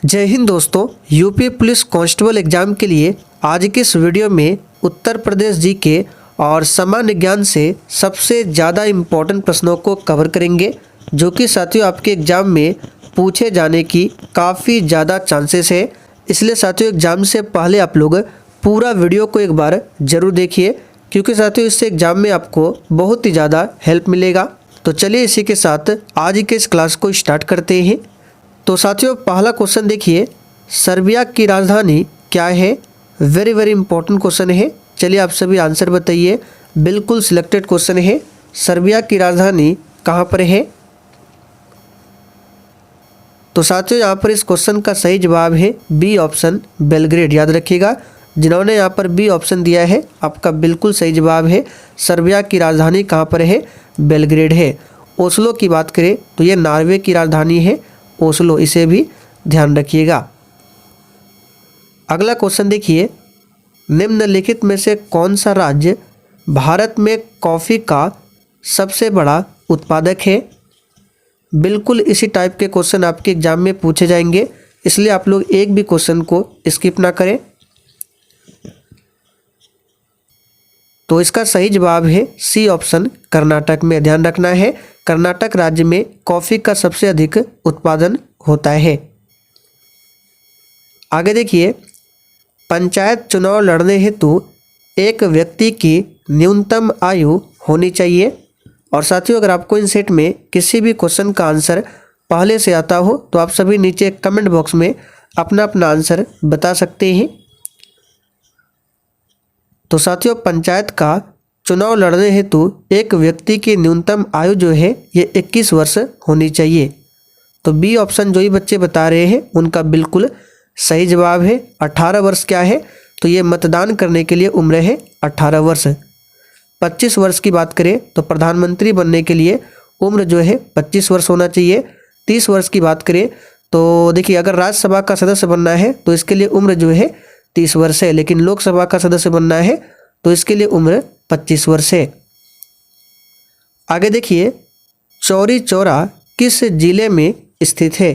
जय हिंद दोस्तों। UP police constable exam के लिए आज के इस वीडियो में उत्तर प्रदेश जीके और सामान्य ज्ञान से सबसे ज़्यादा इम्पोर्टेंट प्रश्नों को कवर करेंगे, जो कि साथियों आपके एग्ज़ाम में पूछे जाने की काफ़ी ज़्यादा चांसेस है। इसलिए साथियों एग्ज़ाम से पहले आप लोग पूरा वीडियो को एक बार ज़रूर देखिए, क्योंकि साथियों इससे एग्ज़ाम में आपको बहुत ही ज़्यादा हेल्प मिलेगा। तो चलिए इसी के साथ आज के इस क्लास को स्टार्ट करते हैं। तो साथियों पहला क्वेश्चन देखिए, सर्बिया की राजधानी क्या है? वेरी इंपॉर्टेंट क्वेश्चन है। चलिए आप सभी आंसर बताइए। बिल्कुल सिलेक्टेड क्वेश्चन है। सर्बिया की राजधानी कहाँ पर है? तो साथियों यहाँ पर इस क्वेश्चन का सही जवाब है बी ऑप्शन, बेलग्रेड। याद रखिएगा, जिन्होंने यहाँ पर बी ऑप्शन दिया है आपका बिल्कुल सही जवाब है। सर्बिया की राजधानी कहाँ पर है? बेलग्रेड है। ओस्लो की बात करें तो ये नॉर्वे की राजधानी है, ओस्लो, इसे भी ध्यान रखिएगा। अगला क्वेश्चन देखिए, निम्नलिखित में से कौन सा राज्य भारत में कॉफ़ी का सबसे बड़ा उत्पादक है? बिल्कुल इसी टाइप के क्वेश्चन आपके एग्जाम में पूछे जाएंगे, इसलिए आप लोग एक भी क्वेश्चन को स्किप ना करें। तो इसका सही जवाब है सी ऑप्शन, कर्नाटक में। ध्यान रखना है, कर्नाटक राज्य में कॉफ़ी का सबसे अधिक उत्पादन होता है। आगे देखिए, पंचायत चुनाव लड़ने हेतु एक व्यक्ति की न्यूनतम आयु होनी चाहिए। और साथियों अगर आपको इन सेट में किसी भी क्वेश्चन का आंसर पहले से आता हो तो आप सभी नीचे कमेंट बॉक्स में अपना अपना आंसर बता सकते हैं। तो साथियों पंचायत का चुनाव लड़ने हेतु एक व्यक्ति की न्यूनतम आयु जो है ये 21 वर्ष होनी चाहिए। तो बी ऑप्शन जो ही बच्चे बता रहे हैं उनका बिल्कुल सही जवाब है। 18 वर्ष क्या है? तो ये मतदान करने के लिए उम्र है 18 वर्ष। 25 वर्ष की बात करें तो प्रधानमंत्री बनने के लिए उम्र जो है 25 वर्ष होना चाहिए। 30 वर्ष की बात करें तो देखिए, अगर राज्यसभा का सदस्य बनना है तो इसके लिए उम्र जो है 30 वर्ष है, लेकिन लोकसभा का सदस्य बनना है तो इसके लिए उम्र 25 वर्ष है। आगे देखिए, चौरी चौरा किस जिले में स्थित है?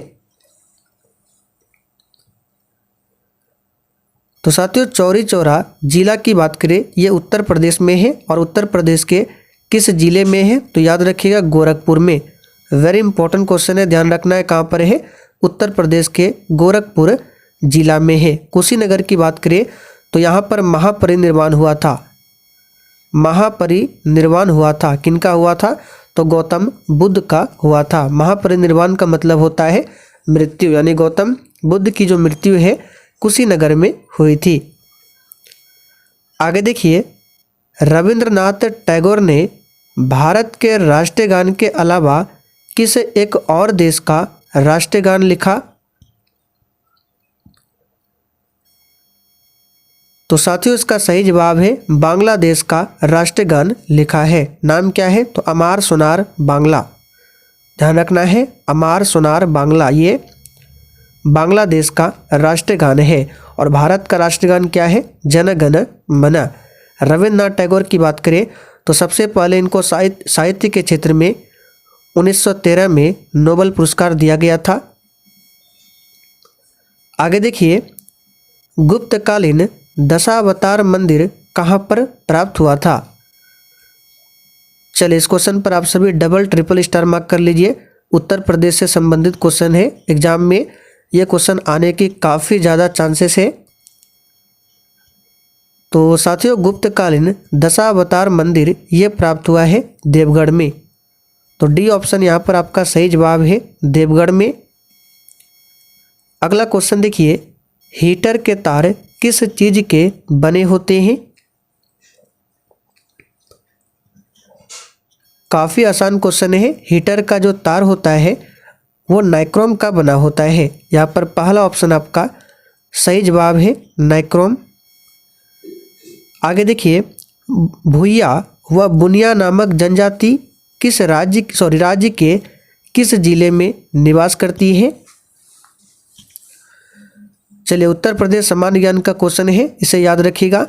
तो साथियों चौरी चौरा जिला की बात करें ये उत्तर प्रदेश में है, और उत्तर प्रदेश के किस जिले में है? तो याद रखिएगा गोरखपुर में। वेरी इंपॉर्टेंट क्वेश्चन है, ध्यान रखना है कहाँ पर है? उत्तर प्रदेश के गोरखपुर जिला में है। कुशीनगर की बात करें तो यहाँ पर महापरिनिर्वाण हुआ था। महापरिनिर्वाण हुआ था, किनका हुआ था? तो गौतम बुद्ध का हुआ था। महापरिनिर्वाण का मतलब होता है मृत्यु, यानी गौतम बुद्ध की जो मृत्यु है कुशीनगर में हुई थी। आगे देखिए, रविंद्रनाथ टैगोर ने भारत के राष्ट्रीय गान के अलावा किस एक और देश का राष्ट्रीय गान लिखा? तो साथियों इसका सही जवाब है बांग्लादेश का राष्ट्रीय गान लिखा है। नाम क्या है? तो अमार सोनार बांग्ला। ध्यान रखना है, अमार सोनार बांग्ला ये बांग्लादेश का राष्ट्रीय गान है। और भारत का राष्ट्रीय गान क्या है? जन गण मन। रविंद्रनाथ टैगोर की बात करें तो सबसे पहले इनको साहित्य के क्षेत्र में 1913 में नोबेल पुरस्कार दिया गया था। आगे देखिए, गुप्तकालीन दशावतार मंदिर कहाँ पर प्राप्त हुआ था? चलिए इस क्वेश्चन पर आप सभी डबल ट्रिपल स्टार मार्क कर लीजिए। उत्तर प्रदेश से संबंधित क्वेश्चन है, एग्जाम में यह क्वेश्चन आने की काफ़ी ज़्यादा चांसेस है। तो साथियों गुप्तकालीन दशावतार मंदिर ये प्राप्त हुआ है देवगढ़ में। तो डी ऑप्शन यहाँ पर आपका सही जवाब है, देवगढ़ में। अगला क्वेश्चन देखिए, हीटर के तार किस चीज के बने होते हैं? काफ़ी आसान क्वेश्चन है। हीटर का जो तार होता है वो नाइक्रोम का बना होता है। यहाँ पर पहला ऑप्शन आपका सही जवाब है, नाइक्रोम। आगे देखिए, भूया व बुनिया नामक जनजाति किस राज्य के किस जिले में निवास करती है? चलिए उत्तर प्रदेश सामान्य ज्ञान का क्वेश्चन है, इसे याद रखिएगा।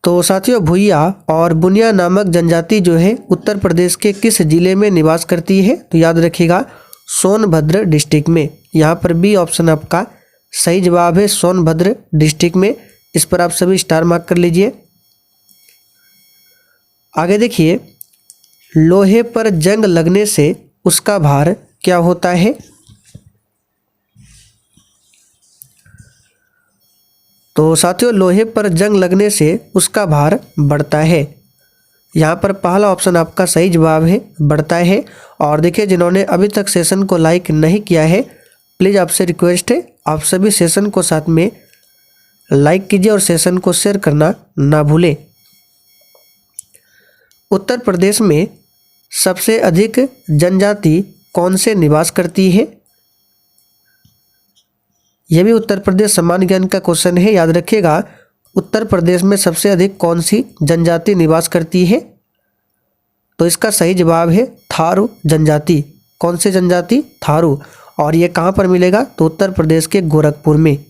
तो साथियों भूया और बुनिया नामक जनजाति जो है उत्तर प्रदेश के किस जिले में निवास करती है? तो याद रखिएगा सोनभद्र डिस्ट्रिक्ट में। यहाँ पर बी ऑप्शन आपका सही जवाब है, सोनभद्र डिस्ट्रिक्ट में। इस पर आप सभी स्टार मार्क कर लीजिए। आगे देखिए, लोहे पर जंग लगने से उसका भार क्या होता है? तो साथियों, लोहे पर जंग लगने से उसका भार बढ़ता है। यहाँ पर पहला ऑप्शन आपका सही जवाब है, बढ़ता है। और देखिए, जिन्होंने अभी तक सेशन को लाइक नहीं किया है, प्लीज़ आपसे रिक्वेस्ट है, आप सभी सेशन को साथ में लाइक कीजिए और सेशन को शेयर करना ना भूलें। उत्तर प्रदेश में सबसे अधिक जनजाति कौन से निवास करती है? यह भी उत्तर प्रदेश सामान्य ज्ञान का क्वेश्चन है, याद रखिएगा। उत्तर प्रदेश में सबसे अधिक कौन सी जनजाति निवास करती है? तो इसका सही जवाब है थारू जनजाति। कौन सी जनजाति? थारू। और ये कहाँ पर मिलेगा? तो उत्तर प्रदेश के गोरखपुर में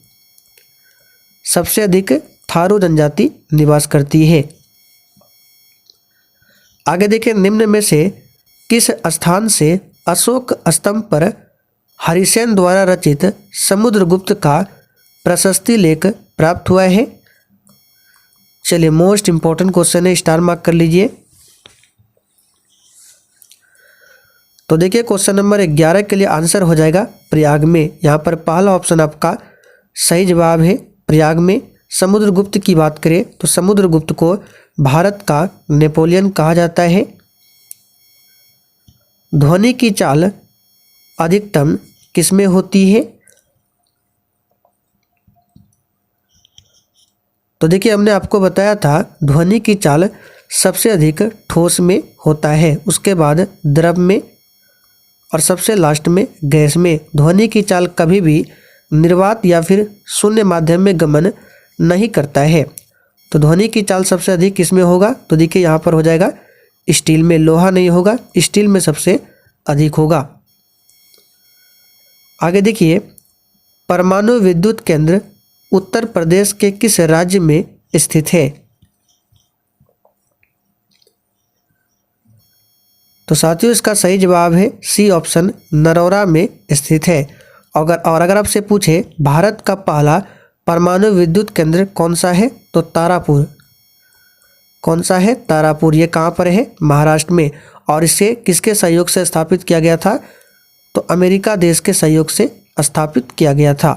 सबसे अधिक थारू जनजाति निवास करती है। आगे देखिए, निम्न में से किस स्थान से अशोक स्तंभ पर हरिसेन द्वारा रचित समुद्रगुप्त का प्रशस्ति लेख प्राप्त हुआ है? चलिए, मोस्ट इंपॉर्टेंट क्वेश्चन है, स्टार मार्क कर लीजिए। तो देखिए, क्वेश्चन नंबर 11 के लिए आंसर हो जाएगा प्रयाग में। यहाँ पर पहला ऑप्शन आपका सही जवाब है, प्रयाग में। समुद्रगुप्त की बात करें तो समुद्रगुप्त को भारत का नेपोलियन कहा जाता है। ध्वनि की चाल अधिकतम किसमें होती है? तो देखिए, हमने आपको बताया था ध्वनि की चाल सबसे अधिक ठोस में होता है, उसके बाद द्रव में और सबसे लास्ट में गैस में। ध्वनि की चाल कभी भी निर्वात या फिर शून्य माध्यम में गमन नहीं करता है। तो ध्वनि की चाल सबसे अधिक किसमें होगा? तो देखिए, यहाँ पर हो जाएगा स्टील में। लोहा नहीं होगा, स्टील में सबसे अधिक होगा। आगे देखिए, परमाणु विद्युत केंद्र उत्तर प्रदेश के किस राज्य में स्थित है? तो साथियों, इसका सही जवाब है सी ऑप्शन, नरौरा में स्थित है। अगर आपसे पूछे भारत का पहला परमाणु विद्युत केंद्र कौन सा है? तो तारापुर। कौन सा है? तारापुर। ये कहाँ पर है? महाराष्ट्र में। और इसे किसके सहयोग से स्थापित किया गया था? तो अमेरिका देश के सहयोग से स्थापित किया गया था।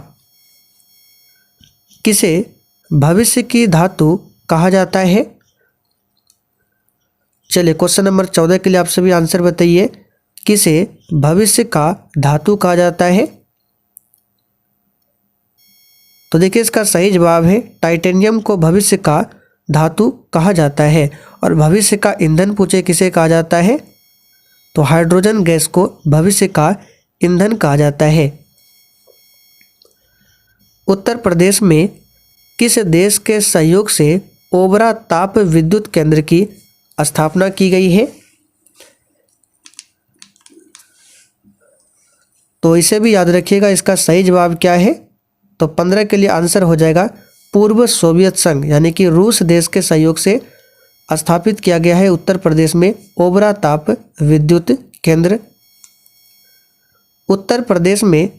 किसे भविष्य की धातु कहा जाता है? चलिए, क्वेश्चन नंबर 14 के लिए आप सभी आंसर बताइए। किसे भविष्य का धातु कहा जाता है? तो देखिए, इसका सही जवाब है टाइटेनियम को भविष्य का धातु कहा जाता है। और भविष्य का ईंधन पूछे किसे कहा जाता है? तो हाइड्रोजन गैस को भविष्य का ईंधन कहा जाता है। उत्तर प्रदेश में किस देश के सहयोग से ओबरा ताप विद्युत केंद्र की स्थापना की गई है? तो इसे भी याद रखिएगा, इसका सही जवाब क्या है? तो 15 के लिए आंसर हो जाएगा पूर्व सोवियत संघ, यानी कि रूस देश के सहयोग से स्थापित किया गया है उत्तर प्रदेश में ओबरा ताप विद्युत केंद्र। उत्तर प्रदेश में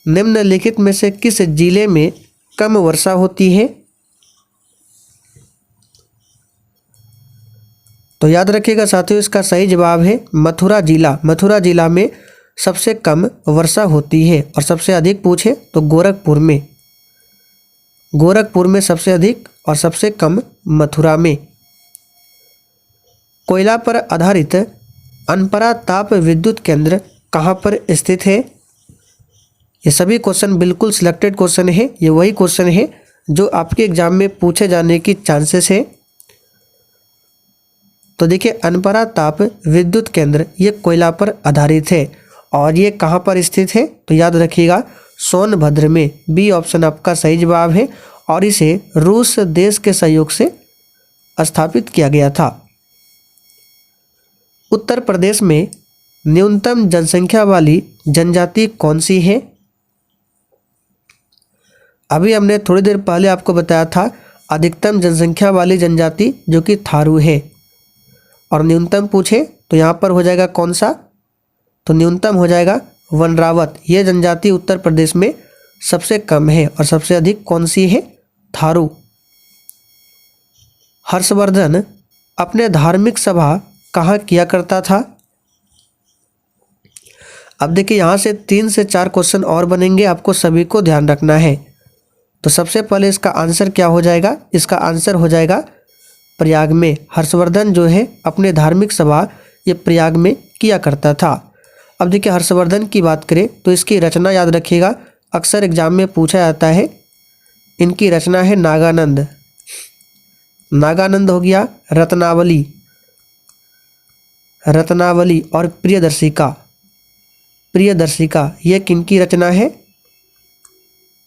निम्नलिखित में से किस जिले में कम वर्षा होती है? तो याद रखिएगा साथियों, इसका सही जवाब है मथुरा जिला। मथुरा जिला में सबसे कम वर्षा होती है। और सबसे अधिक पूछे तो गोरखपुर में। गोरखपुर में सबसे अधिक और सबसे कम मथुरा में। कोयला पर आधारित अनपरा ताप विद्युत केंद्र कहाँ पर स्थित है? ये सभी क्वेश्चन बिल्कुल सिलेक्टेड क्वेश्चन है। ये वही क्वेश्चन है जो आपके एग्जाम में पूछे जाने की चांसेस है। तो देखिए, अनपरा ताप विद्युत केंद्र ये कोयला पर आधारित है। और ये कहाँ पर स्थित है? तो याद रखिएगा सोनभद्र में। बी ऑप्शन आपका सही जवाब है। और इसे रूस देश के सहयोग से स्थापित किया गया था। उत्तर प्रदेश में न्यूनतम जनसंख्या वाली जनजाति कौन सी है? अभी हमने थोड़ी देर पहले आपको बताया था अधिकतम जनसंख्या वाली जनजाति जो कि थारू है। और न्यूनतम पूछे तो यहाँ पर हो जाएगा कौन सा? तो न्यूनतम हो जाएगा वनरावत, ये जनजाति उत्तर प्रदेश में सबसे कम है और सबसे अधिक कौन सी है? थारू। हर्षवर्धन अपने धार्मिक सभा कहाँ किया करता था? अब देखिए यहाँ से 3 से 4 क्वेश्चन और बनेंगे, आपको सभी को ध्यान रखना है। तो सबसे पहले इसका आंसर क्या हो जाएगा? इसका आंसर हो जाएगा प्रयाग में। हर्षवर्धन जो है अपने धार्मिक सभा ये प्रयाग में किया करता था। अब देखिए हर्षवर्धन की बात करें तो इसकी रचना याद रखिएगा, अक्सर एग्जाम में पूछा जाता है। इनकी रचना है नागानंद। नागानंद हो गया, रत्नावली, रत्नावली और प्रियदर्शिका। प्रियदर्शिका ये किनकी रचना है?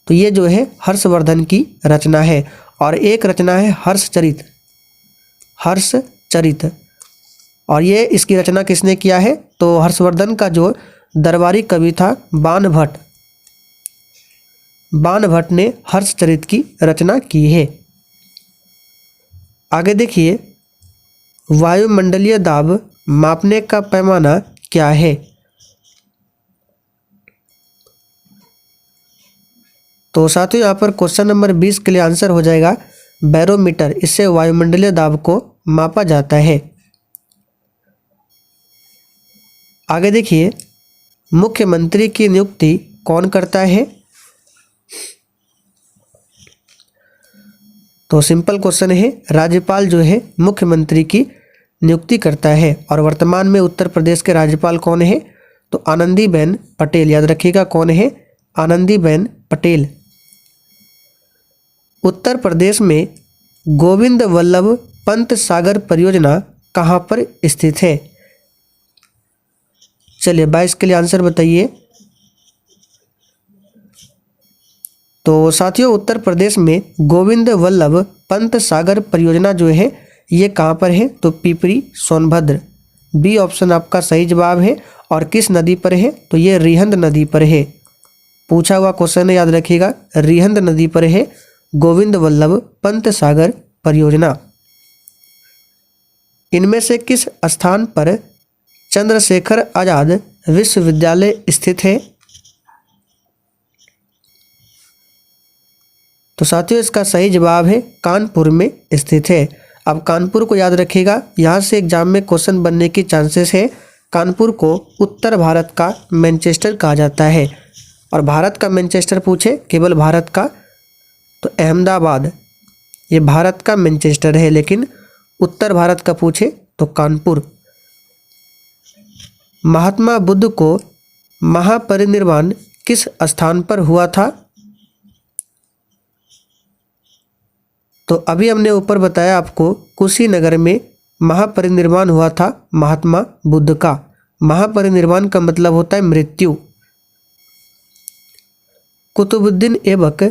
तो ये जो है हर्षवर्धन की रचना है। और एक रचना है हर्षचरित, हर्षचरित, और ये इसकी रचना किसने किया है? तो हर्षवर्धन का जो दरबारी कवि था बाणभट्ट, बाणभट्ट ने हर्षचरित की रचना की है। आगे देखिए, वायुमंडलीय दाब मापने का पैमाना क्या है? तो साथियों यहाँ पर क्वेश्चन नंबर 20 के लिए आंसर हो जाएगा बैरोमीटर। इससे वायुमंडलीय दाब को मापा जाता है। आगे देखिए, मुख्यमंत्री की नियुक्ति कौन करता है? तो सिंपल क्वेश्चन है, राज्यपाल जो है मुख्यमंत्री की नियुक्ति करता है। और वर्तमान में उत्तर प्रदेश के राज्यपाल कौन है? तो आनंदीबेन पटेल। याद रखिएगा कौन है? आनंदीबेन पटेल। उत्तर प्रदेश में गोविंद वल्लभ पंत सागर परियोजना कहाँ पर स्थित है? चलिए 22 के लिए आंसर बताइए। तो साथियों उत्तर प्रदेश में गोविंद वल्लभ पंत सागर परियोजना जो है ये कहाँ पर है? तो पिपरी सोनभद्र। बी ऑप्शन आपका सही जवाब है। और किस नदी पर है? तो ये रिहंद नदी पर है। पूछा हुआ क्वेश्चन है, याद रखिएगा, रिहंद नदी पर है गोविंद वल्लभ पंत सागर परियोजना। इनमें से किस स्थान पर चंद्रशेखर आजाद विश्वविद्यालय स्थित है? तो साथियों इसका सही जवाब है कानपुर में स्थित है। अब कानपुर को याद रखिएगा, यहाँ से एग्जाम में क्वेश्चन बनने की चांसेस है। कानपुर को उत्तर भारत का मैनचेस्टर कहा जाता है। और भारत का मैनचेस्टर पूछे, केवल भारत का, तो अहमदाबाद ये भारत का मैनचेस्टर है। लेकिन उत्तर भारत का पूछे तो कानपुर। महात्मा बुद्ध को महापरिनिर्वाण किस स्थान पर हुआ था? तो अभी हमने ऊपर बताया आपको, कुशीनगर में महापरिनिर्वाण हुआ था महात्मा बुद्ध का। महापरिनिर्वाण का मतलब होता है मृत्यु। कुतुबुद्दीन ऐबक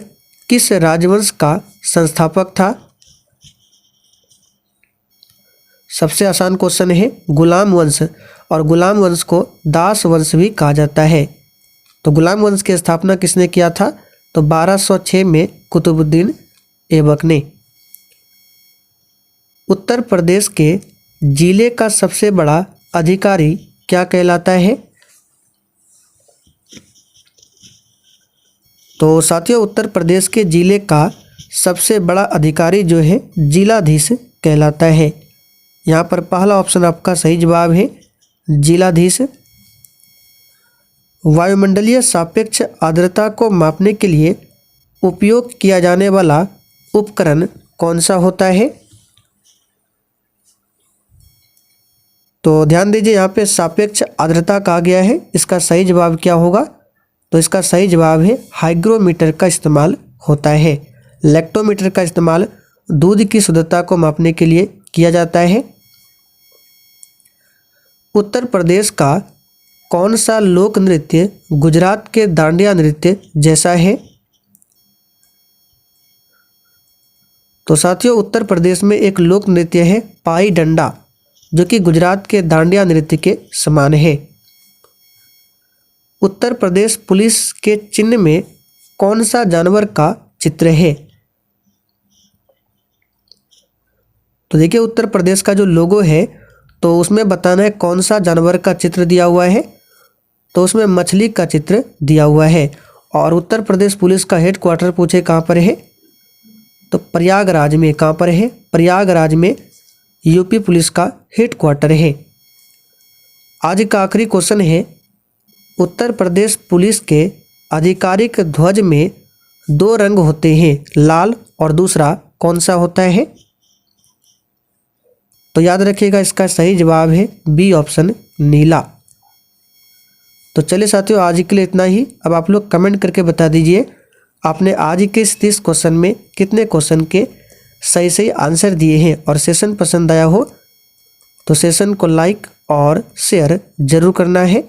किस राजवंश का संस्थापक था? सबसे आसान क्वेश्चन है, गुलाम वंश। और गुलाम वंश को दास वंश भी कहा जाता है। तो गुलाम वंश की स्थापना किसने किया था? तो 1206 में कुतुबुद्दीन ऐबक ने। उत्तर प्रदेश के जिले का सबसे बड़ा अधिकारी क्या कहलाता है? तो साथियों उत्तर प्रदेश के जिले का सबसे बड़ा अधिकारी जो है जिलाधीश कहलाता है। यहाँ पर पहला ऑप्शन आपका सही जवाब है, जिलाधीश। वायुमंडलीय सापेक्ष आर्द्रता को मापने के लिए उपयोग किया जाने वाला उपकरण कौन सा होता है? तो ध्यान दीजिए, यहाँ पे सापेक्ष आर्द्रता कहा गया है। इसका सही जवाब क्या होगा? तो इसका सही जवाब है हाइग्रोमीटर का इस्तेमाल होता है। लैक्टोमीटर का इस्तेमाल दूध की शुद्धता को मापने के लिए किया जाता है। उत्तर प्रदेश का कौन सा लोक नृत्य गुजरात के दांडिया नृत्य जैसा है? तो साथियों उत्तर प्रदेश में एक लोक नृत्य है पाई डंडा, जो कि गुजरात के दांडिया नृत्य के समान है। उत्तर प्रदेश पुलिस के चिन्ह में कौन सा जानवर का चित्र है? तो देखिए उत्तर प्रदेश का जो लोगो है तो उसमें बताना है कौन सा जानवर का चित्र दिया हुआ है। तो उसमें मछली का चित्र दिया हुआ है। और उत्तर प्रदेश पुलिस का हेडक्वार्टर पूछे कहाँ पर है, तो प्रयागराज में। कहाँ पर है, प्रयागराज में यूपी पुलिस का हेडक्वार्टर है। आज का आखिरी क्वेश्चन है, उत्तर प्रदेश पुलिस के आधिकारिक ध्वज में 2 रंग होते हैं, लाल और दूसरा कौन सा होता है। तो याद रखिएगा इसका सही जवाब है बी ऑप्शन, नीला। तो चलिए साथियों, आज के लिए इतना ही। अब आप लोग कमेंट करके बता दीजिए आपने आज के इस 30 क्वेश्चन में कितने क्वेश्चन के सही सही आंसर दिए हैं। और सेशन पसंद आया हो तो सेशन को लाइक और शेयर जरूर करना है।